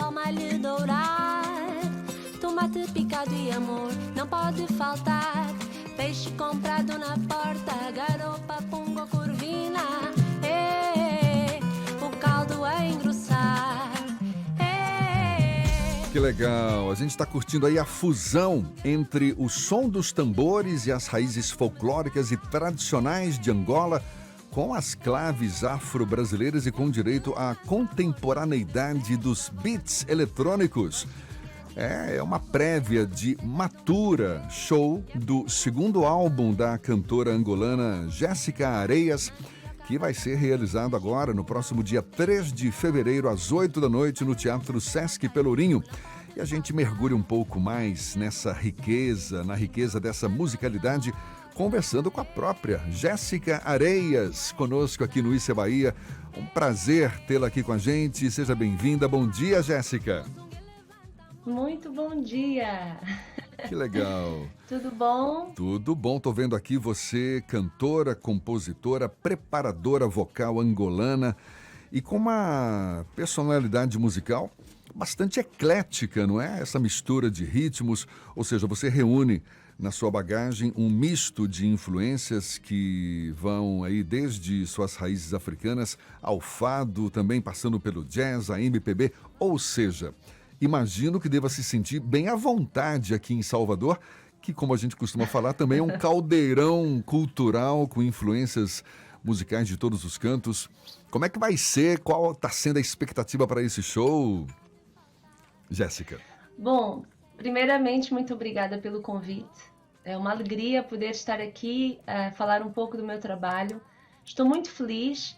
palma lhe dourar. Tomate picado e amor não pode faltar. Peixe comprado na porta, garopa, pungo, curvina. O caldo a engrossar. Que legal! A gente está curtindo aí a fusão entre o som dos tambores e as raízes folclóricas e tradicionais de Angola com as claves afro-brasileiras e com direito à contemporaneidade dos beats eletrônicos. É uma prévia de Matura, show do segundo álbum da cantora angolana Jéssica Areias, que vai ser realizado agora no próximo dia 3 de fevereiro, às 8 da noite, no Teatro Sesc Pelourinho. E a gente mergulha um pouco mais nessa riqueza, na riqueza dessa musicalidade, conversando com a própria Jéssica Areias, conosco aqui no Issa Bahia. Um prazer tê-la aqui com a gente. Seja bem-vinda. Bom dia, Jéssica. Muito bom dia. Que legal. Tudo bom? Tudo bom. Tô vendo aqui você, cantora, compositora, preparadora vocal angolana e com uma personalidade musical bastante eclética, não é? Essa mistura de ritmos, ou seja, você reúne na sua bagagem um misto de influências que vão aí desde suas raízes africanas ao fado, também passando pelo jazz, a MPB, ou seja, imagino que deva se sentir bem à vontade aqui em Salvador, que, como a gente costuma falar, também é um caldeirão cultural com influências musicais de todos os cantos. Como é que vai ser? Qual está sendo a expectativa para esse show, Jéssica? Bom, primeiramente, muito obrigada pelo convite. É uma alegria poder estar aqui a falar um pouco do meu trabalho. Estou muito feliz.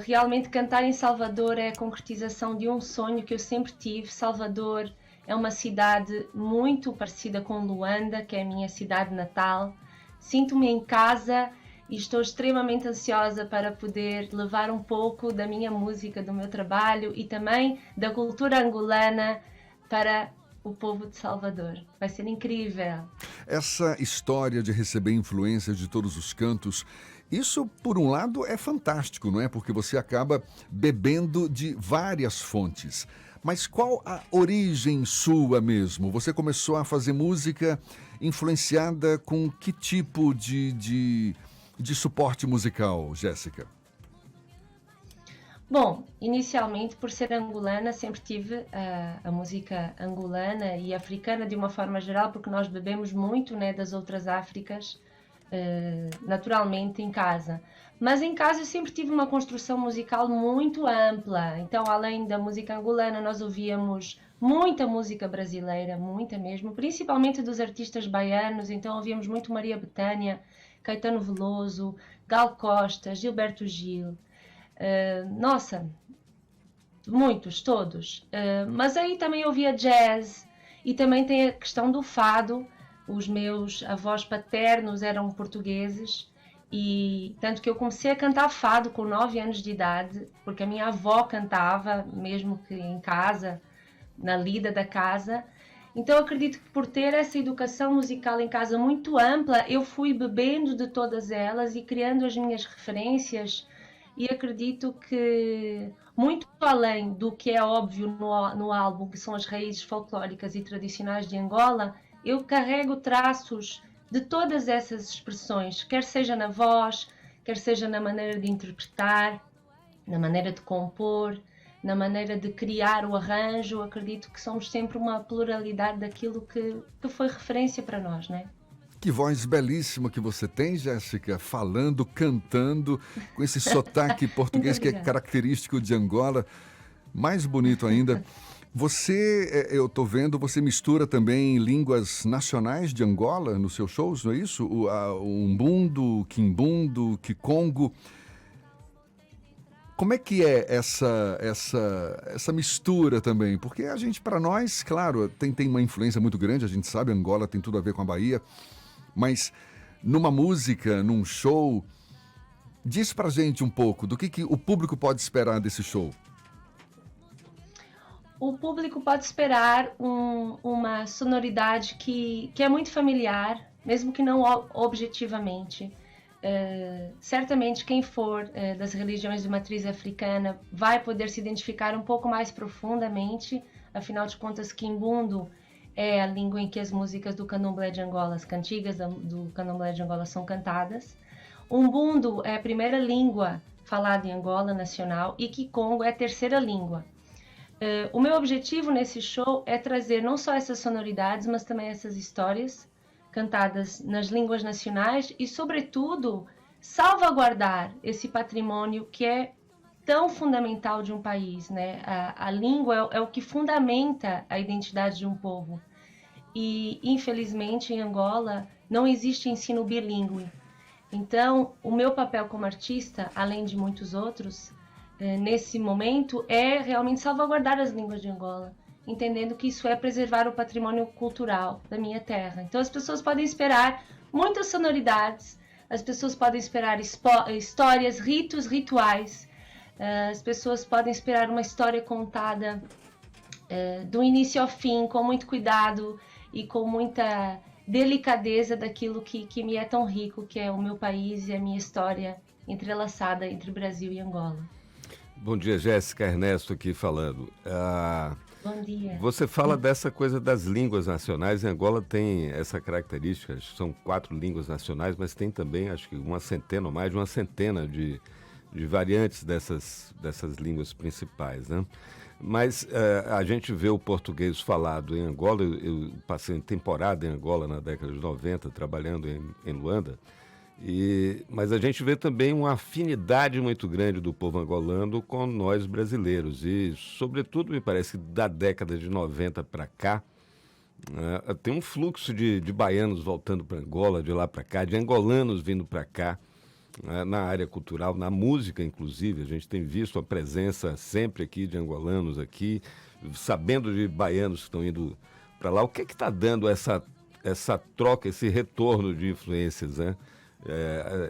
Realmente cantar em Salvador é a concretização de um sonho que eu sempre tive. Salvador é uma cidade muito parecida com Luanda, que é a minha cidade natal. Sinto-me em casa e estou extremamente ansiosa para poder levar um pouco da minha música, do meu trabalho e também da cultura angolana para o povo de Salvador. Vai ser incrível. Essa história de receber influências de todos os cantos, isso, por um lado, é fantástico, não é? Porque você acaba bebendo de várias fontes. Mas qual a origem sua mesmo? Você começou a fazer música influenciada com que tipo de suporte musical, Jéssica? Bom, inicialmente, por ser angolana, sempre tive a música angolana e africana de uma forma geral, porque nós bebemos muito, né, das outras Áfricas, naturalmente em casa. Mas em casa eu sempre tive uma construção musical muito ampla. Então, além da música angolana, nós ouvíamos muita música brasileira, muita mesmo, principalmente dos artistas baianos. Então, ouvíamos muito Maria Bethânia, Caetano Veloso, Gal Costa, Gilberto Gil. Nossa, muitos, todos. Mas aí também ouvia jazz e também tem a questão do fado. Os meus avós paternos eram portugueses e tanto que eu comecei a cantar fado com 9 anos de idade, porque a minha avó cantava, mesmo que em casa, na lida da casa. Então eu acredito que por ter essa educação musical em casa muito ampla, eu fui bebendo de todas elas e criando as minhas referências. E acredito que, muito além do que é óbvio no álbum, que são as raízes folclóricas e tradicionais de Angola, eu carrego traços de todas essas expressões, quer seja na voz, quer seja na maneira de interpretar, na maneira de compor, na maneira de criar o arranjo. Acredito que somos sempre uma pluralidade daquilo que foi referência para nós, né? Que voz belíssima que você tem, Jéssica, falando, cantando, com esse sotaque português que é característico de Angola. Mais bonito ainda. Você, eu tô vendo, você mistura também línguas nacionais de Angola nos seus shows, não é isso? O Umbundo, o Quimbundo, o Kikongo. Como é que é essa mistura também? Porque a gente, para nós, claro, tem uma influência muito grande, a gente sabe, Angola tem tudo a ver com a Bahia, mas numa música, num show, diz pra gente um pouco do que o público pode esperar desse show. O público pode esperar uma sonoridade que é muito familiar, mesmo que não objetivamente. certamente quem for das religiões de matriz africana vai poder se identificar um pouco mais profundamente, afinal de contas, Quimbundo é a língua em que as músicas do Candomblé de Angola, as cantigas do Candomblé de Angola são cantadas. Umbundo é a primeira língua falada em Angola nacional e Kikongo é a terceira língua. O meu objetivo nesse show é trazer não só essas sonoridades, mas também essas histórias cantadas nas línguas nacionais e, sobretudo, salvaguardar esse patrimônio que é tão fundamental de um país, né? A língua é o que fundamenta a identidade de um povo. E, infelizmente, em Angola não existe ensino bilíngue. Então, o meu papel como artista, além de muitos outros, nesse momento, é realmente salvaguardar as línguas de Angola, entendendo que isso é preservar o patrimônio cultural da minha terra. Então, as pessoas podem esperar muitas sonoridades, as pessoas podem esperar histórias, ritos, rituais, as pessoas podem esperar uma história contada do início ao fim, com muito cuidado e com muita delicadeza daquilo que me é tão rico, que é o meu país e a minha história entrelaçada entre Brasil e Angola. Bom dia, Jéssica. Ernesto aqui falando. Bom dia. Você fala dessa coisa das línguas nacionais. Em Angola tem essa característica, são 4 línguas nacionais, mas tem também, acho que uma centena ou mais de uma centena de variantes dessas línguas principais, né? Mas a gente vê o português falado em Angola. Eu passei temporada em Angola na década de 90, trabalhando em Luanda. Mas a gente vê também uma afinidade muito grande do povo angolano com nós brasileiros. E, sobretudo, me parece que da década de 90 para cá, tem um fluxo de baianos voltando para Angola, de lá para cá, de angolanos vindo para cá, na área cultural, na música, inclusive. A gente tem visto a presença sempre aqui de angolanos aqui, sabendo de baianos que estão indo para lá. O que está dando essa troca, esse retorno de influências, né?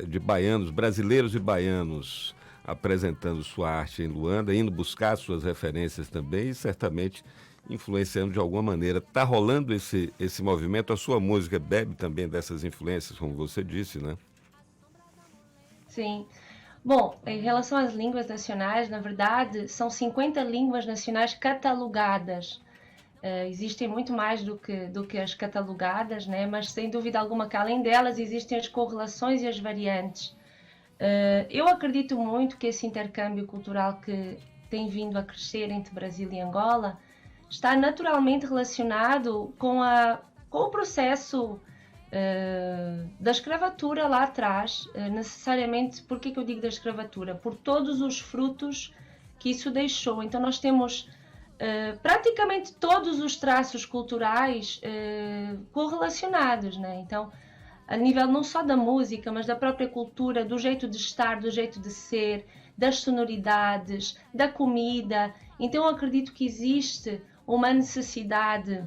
De baianos, brasileiros e baianos apresentando sua arte em Luanda, indo buscar suas referências também e certamente influenciando de alguma maneira. Está rolando esse movimento, a sua música bebe também dessas influências, como você disse, né? Sim. Bom, em relação às línguas nacionais, na verdade, são 50 línguas nacionais catalogadas. Existem muito mais do que as catalogadas, né? Mas sem dúvida alguma que além delas existem as correlações e as variantes. Eu acredito muito que esse intercâmbio cultural que tem vindo a crescer entre Brasil e Angola está naturalmente relacionado com o processo da escravatura lá atrás. Necessariamente, por que eu digo da escravatura? Por todos os frutos que isso deixou. Então nós temos praticamente todos os traços culturais correlacionados, né? Então, a nível não só da música, mas da própria cultura, do jeito de estar, do jeito de ser, das sonoridades, da comida. Então, eu acredito que existe uma necessidade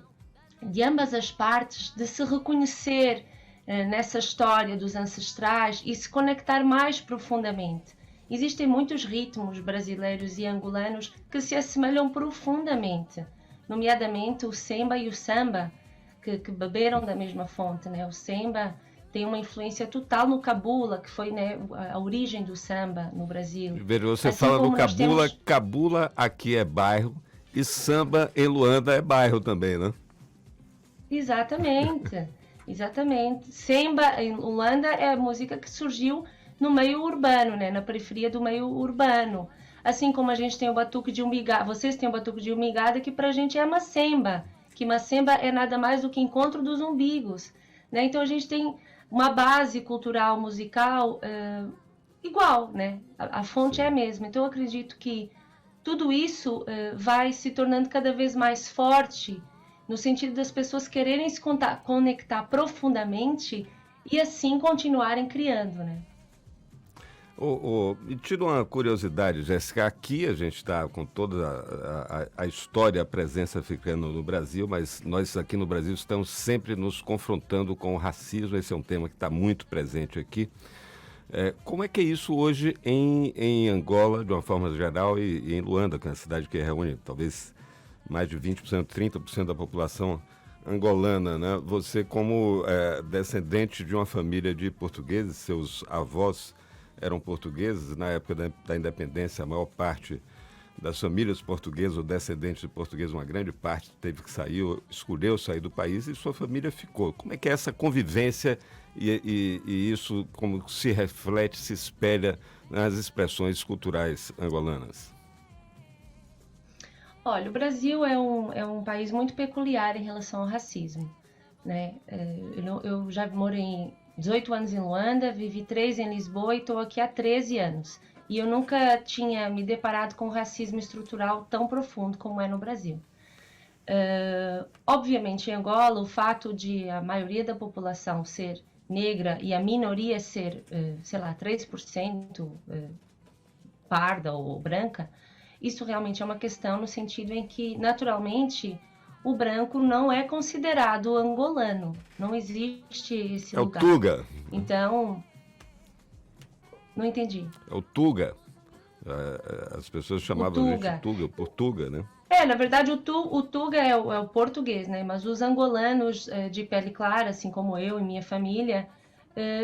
de ambas as partes de se reconhecer nessa história dos ancestrais e se conectar mais profundamente. Existem muitos ritmos brasileiros e angolanos que se assemelham profundamente, nomeadamente o semba e o samba, que beberam da mesma fonte, né? O semba tem uma influência total no cabula, que foi, né, a origem do samba no Brasil. Veja, você fala no cabula, cabula aqui é bairro e samba em Luanda é bairro também, né? Exatamente, exatamente. Semba em Luanda é a música que surgiu no meio urbano, né? Na periferia do meio urbano. Assim como a gente tem o batuque de umbigada, vocês têm o batuque de umbigada, que pra gente é macemba, que macemba é nada mais do que encontro dos umbigos, né? Então a gente tem uma base cultural, musical igual, né? A fonte é a mesma. Então eu acredito que tudo isso vai se tornando cada vez mais forte, no sentido das pessoas quererem se conectar profundamente e assim continuarem criando, né? Me tira uma curiosidade, Jéssica. Aqui a gente está com toda a história, a presença africana no Brasil, mas nós aqui no Brasil estamos sempre nos confrontando com o racismo. Esse é um tema que está muito presente aqui. Como é que é isso hoje em Angola, de uma forma geral, e em Luanda, que é uma cidade que reúne talvez mais de 20%, 30% da população angolana, né? Você como descendente de uma família de portugueses, seus avós eram portugueses, na época da independência, a maior parte das famílias portuguesas ou descendentes de portugueses, uma grande parte teve que sair, escolheu sair do país e sua família ficou. Como é que é essa convivência e isso como se reflete, se espelha nas expressões culturais angolanas? Olha, o Brasil é um país muito peculiar em relação ao racismo, né? Eu já morei 18 anos em Luanda, vivi 3 em Lisboa e estou aqui há 13 anos. E eu nunca tinha me deparado com racismo estrutural tão profundo como é no Brasil. Obviamente, em Angola, o fato de a maioria da população ser negra e a minoria ser, sei lá, 3% parda ou branca, isso realmente é uma questão no sentido em que, naturalmente, o branco não é considerado angolano. Não existe esse lugar. É o Tuga. Então, não entendi. É o Tuga. As pessoas chamavam a gente de Tuga, por Tuga, né? Na verdade, o Tuga é o português, né? Mas os angolanos de pele clara, assim como eu e minha família,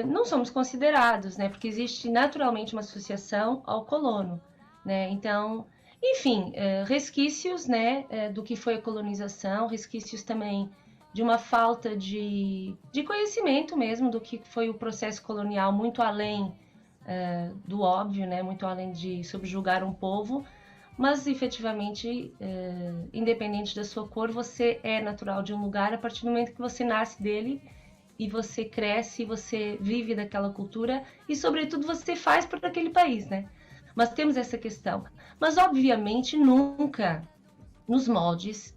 não somos considerados, né? Porque existe naturalmente uma associação ao colono, né? Então, enfim, resquícios, né, do que foi a colonização, resquícios também de uma falta de conhecimento mesmo do que foi o processo colonial, muito além do óbvio, né, muito além de subjugar um povo, mas efetivamente, independente da sua cor, você é natural de um lugar a partir do momento que você nasce dele e você cresce, você vive daquela cultura e, sobretudo, você faz por aquele país, né? Mas temos essa questão. Mas, obviamente, nunca nos moldes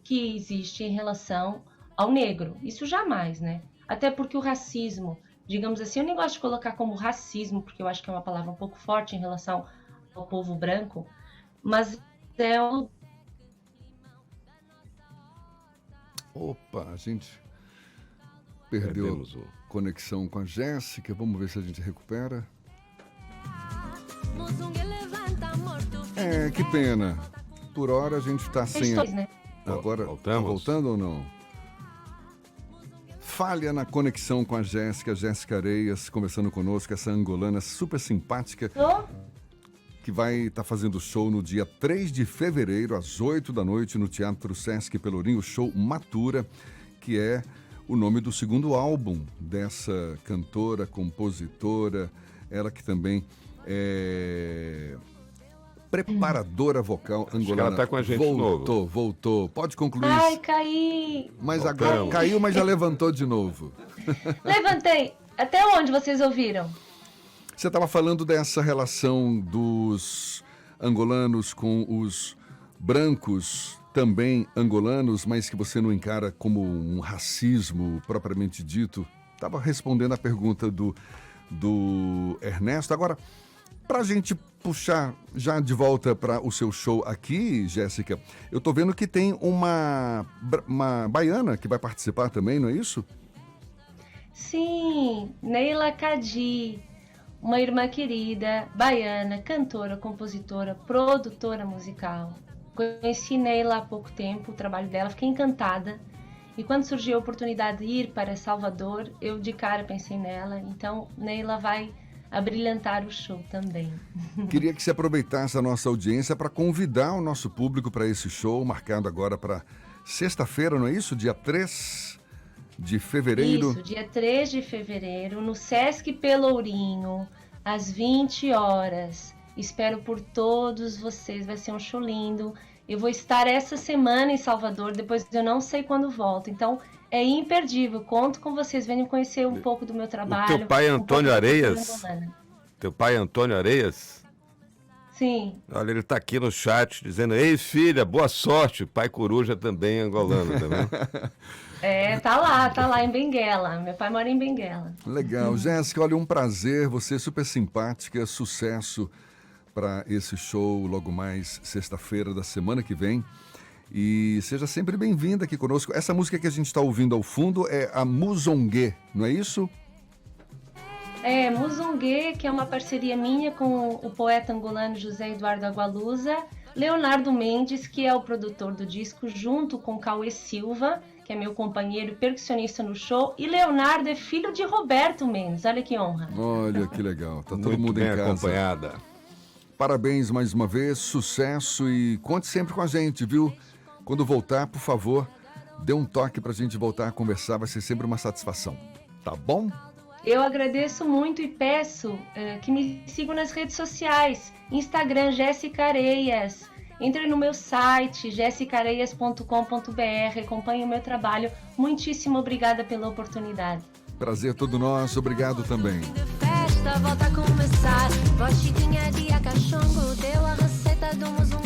que existe em relação ao negro. Isso jamais, né? Até porque o racismo, digamos assim, eu nem gosto de colocar como racismo, porque eu acho que é uma palavra um pouco forte em relação ao povo branco, mas é o... Opa, a gente perdeu a conexão com a Jéssica. Vamos ver se a gente recupera. Que pena. Por hora a gente está sem... né? Agora, tá voltando ou não? Falha na conexão com a Jéssica Areias, conversando conosco, essa angolana super simpática, que vai estar fazendo show no dia 3 de fevereiro, às 8 da noite, no Teatro Sesc Pelourinho, o show Matura, que é o nome do segundo álbum dessa cantora, compositora, ela que também é preparadora vocal angolana. Ela está com a gente Voltou. Pode concluir. Ai, caí. Mas agora caiu, mas já levantou de novo. Levantei. Até onde vocês ouviram? Você estava falando dessa relação dos angolanos com os brancos, também angolanos, mas que você não encara como um racismo propriamente dito. Estava respondendo a pergunta do Ernesto. Agora, para a gente puxar já de volta para o seu show aqui, Jéssica, eu tô vendo que tem uma baiana que vai participar também, não é isso? Sim, Neila Cadi, uma irmã querida, baiana, cantora, compositora, produtora musical. Conheci Neila há pouco tempo, o trabalho dela, fiquei encantada. E quando surgiu a oportunidade de ir para Salvador, eu de cara pensei nela. Então, Neila vai abrilhantar o show também. Queria que você aproveitasse a nossa audiência para convidar o nosso público para esse show, marcado agora para sexta-feira, não é isso? Dia 3 de fevereiro. Isso, dia 3 de fevereiro, no Sesc Pelourinho, às 20 horas. Espero por todos vocês, vai ser um show lindo. Eu vou estar essa semana em Salvador, depois eu não sei quando volto. Então, é imperdível. Conto com vocês, venham conhecer um pouco do meu trabalho. O teu pai é Antônio Areias? Teu pai é Antônio Areias? Sim. Olha, ele está aqui no chat dizendo: ei, filha, boa sorte. Pai Coruja também é angolano, tá vendo? Tá lá em Benguela. Meu pai mora em Benguela. Legal. Jéssica, olha, um prazer. Você é super simpática. Sucesso para esse show logo mais sexta-feira da semana que vem. E seja sempre bem-vinda aqui conosco. Essa música que a gente está ouvindo ao fundo é a Muzongue, não é isso? Muzongue, que é uma parceria minha com o poeta angolano José Eduardo Agualusa, Leonardo Mendes, que é o produtor do disco, junto com Cauê Silva, que é meu companheiro e percussionista no show, e Leonardo é filho de Roberto Mendes, olha que honra. Olha que legal, tá todo Muito mundo bem em casa. acompanhada. Parabéns mais uma vez, sucesso e conte sempre com a gente, viu? Quando voltar, por favor, dê um toque pra gente voltar a conversar, vai ser sempre uma satisfação, tá bom? Eu agradeço muito e peço que me sigam nas redes sociais, Instagram Jéssica Areias, entre no meu site jessicareias.com.br, acompanhe o meu trabalho, muitíssimo obrigada pela oportunidade. Prazer todo nosso, obrigado também. De festa volta a começar. Voz chiquinha de cachongo deu a receita do mundo.